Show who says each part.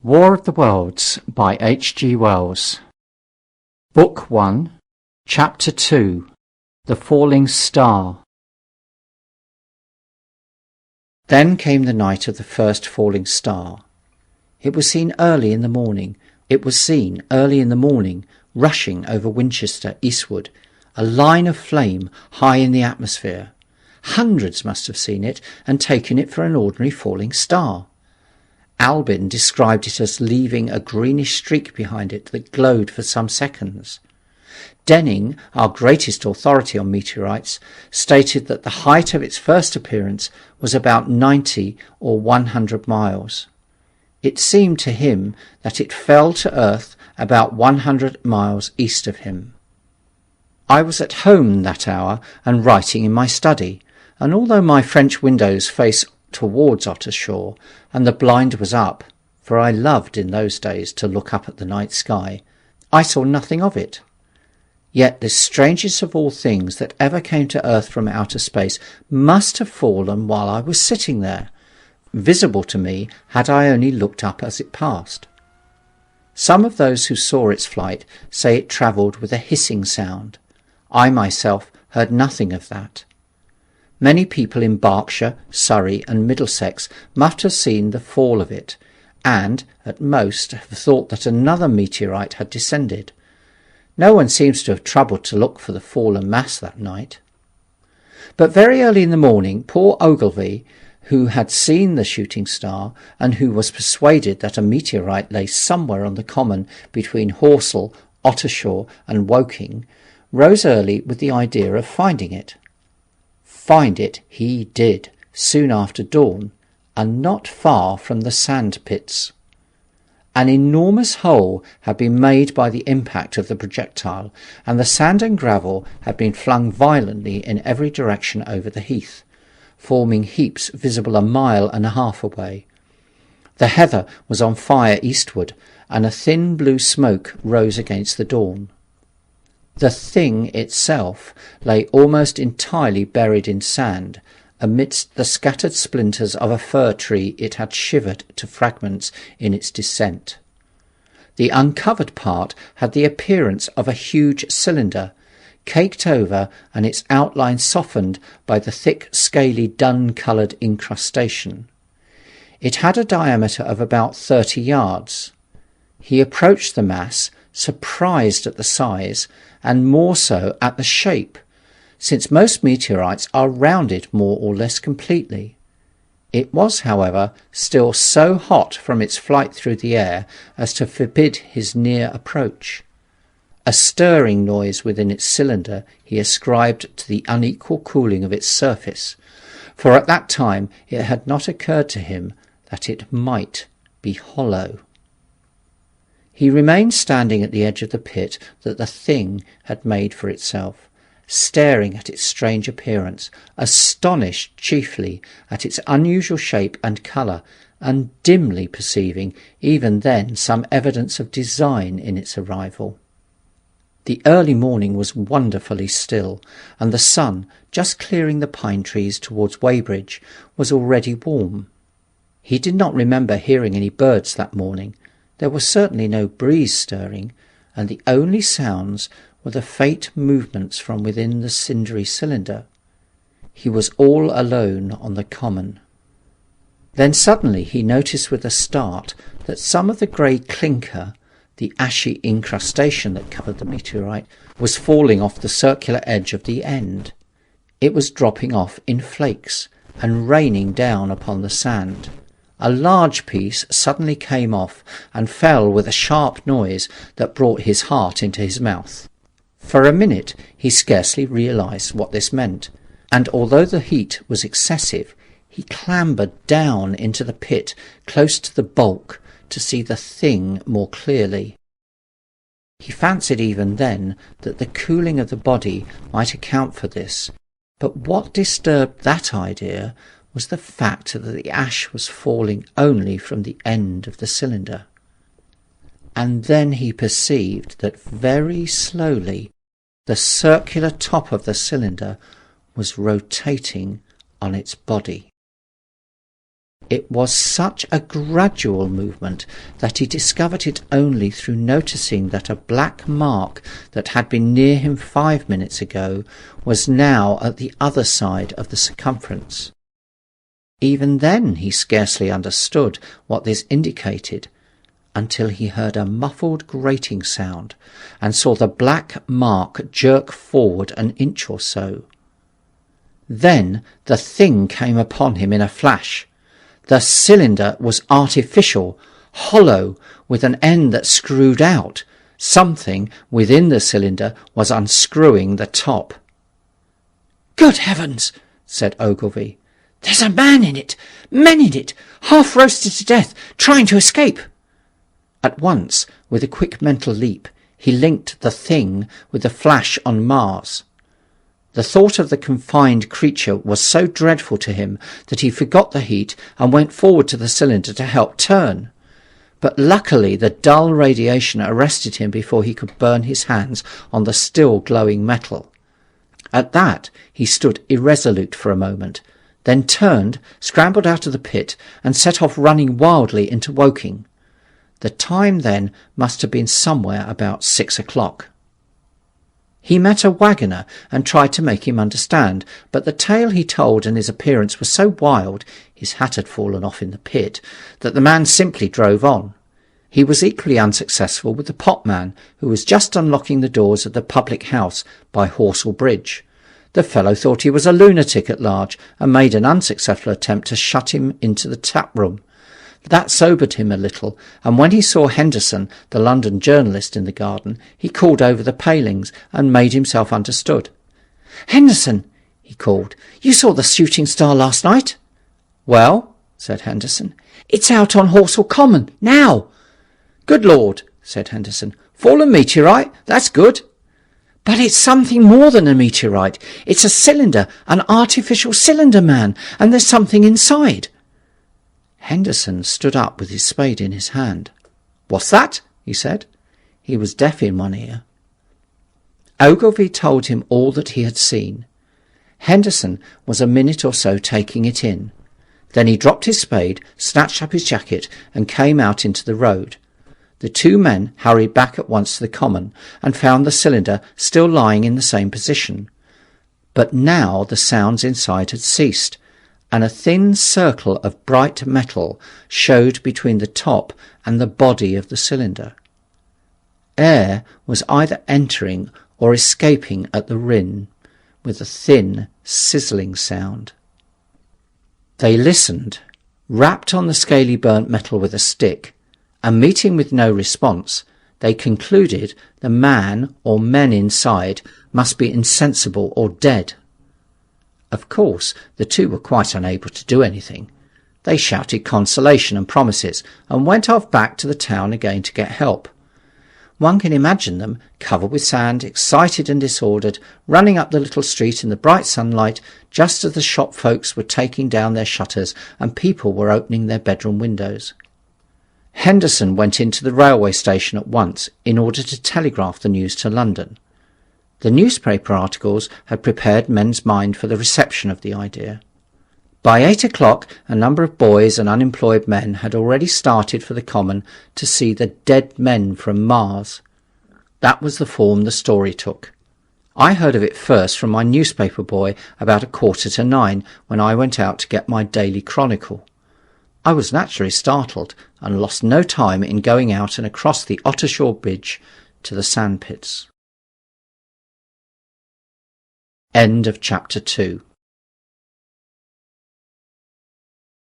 Speaker 1: War of the Worlds by H.G. Wells. Book 1, Chapter 2, The Falling Star. Then came the night of the first falling star. It was seen early in the morning, rushing over Winchester eastward, a line of flame high in the atmosphere. Hundreds must have seen it and taken it for an ordinary falling star. Albin described it as leaving a greenish streak behind it that glowed for some seconds. Denning, our greatest authority on meteorites, stated that the height of its first appearance was about 90 or 100 miles. It seemed to him that it fell to earth about 100 miles east of him. I was at home that hour and writing in my study, and although my French windows face towards Ottershaw, and the blind was up, for I loved in those days to look up at the night sky, I saw nothing of it. Yet this strangest of all things that ever came to earth from outer space must have fallen while I was sitting there, visible to me had I only looked up as it passed. Some of those who saw its flight say it travelled with a hissing sound. I myself heard nothing of that. Many people in Berkshire, Surrey, and Middlesex must have seen the fall of it, and, at most, have thought that another meteorite had descended. No one seems to have troubled to look for the fallen mass that night. But very early in the morning, poor Ogilvy, who had seen the shooting star, and who was persuaded that a meteorite lay somewhere on the common between Horsell, Ottershaw, and Woking, rose early with the idea of finding it. Find it he did, soon after dawn, and not far from the sand pits. An enormous hole had been made by the impact of the projectile, and the sand and gravel had been flung violently in every direction over the heath, forming heaps visible a mile and a half away. The heather was on fire eastward, and a thin blue smoke rose against the dawn. The thing itself lay almost entirely buried in sand, amidst the scattered splinters of a fir tree it had shivered to fragments in its descent. The uncovered part had the appearance of a huge cylinder, caked over and its outline softened by the thick, scaly, dun-coloured incrustation. It had a diameter of about 30 yards. He approached the mass, surprised at the size, and more so at the shape, since most meteorites are rounded more or less completely. It was, however, still so hot from its flight through the air as to forbid his near approach. A stirring noise within its cylinder he ascribed to the unequal cooling of its surface, for at that time it had not occurred to him that it might be hollow. He remained standing at the edge of the pit that the thing had made for itself, staring at its strange appearance, astonished chiefly at its unusual shape and colour, and dimly perceiving even then some evidence of design in its arrival. The early morning was wonderfully still, and the sun, just clearing the pine trees towards Weybridge, was already warm. He did not remember hearing any birds that morning. There was certainly no breeze stirring, and the only sounds were the faint movements from within the cindery cylinder. He was all alone on the common. Then suddenly he noticed with a start that some of the grey clinker, the ashy incrustation that covered the meteorite, was falling off the circular edge of the end. It was dropping off in flakes and raining down upon the sand. A large piece suddenly came off and fell with a sharp noise that brought his heart into his mouth. For a minute he scarcely realized what this meant, and although the heat was excessive, he clambered down into the pit close to the bulk to see the thing more clearly. He fancied even then that the cooling of the body might account for this, but what disturbed that idea was the fact that the ash was falling only from the end of the cylinder. And then he perceived that very slowly the circular top of the cylinder was rotating on its body. It was such a gradual movement that he discovered it only through noticing that a black mark that had been near him 5 minutes ago was now at the other side of the circumference. Even then he scarcely understood what this indicated, until he heard a muffled grating sound and saw the black mark jerk forward an inch or so. Then the thing came upon him in a flash. The cylinder was artificial, hollow, with an end that screwed out. Something within the cylinder was unscrewing the top. "Good heavens!" said Ogilvy. "There's a man in it! Men in it! Half roasted to death, trying to escape!" At once, with a quick mental leap, he linked the thing with the flash on Mars. The thought of the confined creature was so dreadful to him that he forgot the heat and went forward to the cylinder to help turn. But luckily the dull radiation arrested him before he could burn his hands on the still glowing metal. At that he stood irresolute for a moment, then turned, scrambled out of the pit, and set off running wildly into Woking. The time then must have been somewhere about 6 o'clock. He met a waggoner and tried to make him understand, but the tale he told and his appearance were so wild, his hat had fallen off in the pit, that the man simply drove on. He was equally unsuccessful with the potman, who was just unlocking the doors of the public house by Horsell Bridge. The fellow thought he was a lunatic at large, and made an unsuccessful attempt to shut him into the tap-room. That sobered him a little, and when he saw Henderson, the London journalist, in the garden, he called over the palings and made himself understood. "Henderson," he called, "you saw the shooting star last night?" "Well," said Henderson, "it's out on Horsell Common, now." "Good Lord," said Henderson, "fallen meteorite? That's good." "But it's something more than a meteorite. It's a cylinder, an artificial cylinder, man, and there's something inside." Henderson stood up with his spade in his hand. "What's that?" he said. He was deaf in one ear. Ogilvy told him all that he had seen. Henderson was a minute or so taking it in. Then he dropped his spade, snatched up his jacket, and came out into the road. The two men hurried back at once to the common, and found the cylinder still lying in the same position. But now the sounds inside had ceased, and a thin circle of bright metal showed between the top and the body of the cylinder. Air was either entering or escaping at the rim, with a thin, sizzling sound. They listened, rapped on the scaly burnt metal with a stick, and meeting with no response, they concluded the man or men inside must be insensible or dead. Of course, the two were quite unable to do anything. They shouted consolation and promises, and went off back to the town again to get help. One can imagine them, covered with sand, excited and disordered, running up the little street in the bright sunlight, just as the shop folks were taking down their shutters and people were opening their bedroom windows. Henderson went into the railway station at once in order to telegraph the news to London. The newspaper articles had prepared men's mind for the reception of the idea. By 8 o'clock a number of boys and unemployed men had already started for the common to see the dead men from Mars. That was the form the story took. I heard of it first from my newspaper boy about 9:15 when I went out to get my daily chronicle. I was naturally startled and lost no time in going out and across the Ottershaw Bridge to the sandpits. End of chapter 2.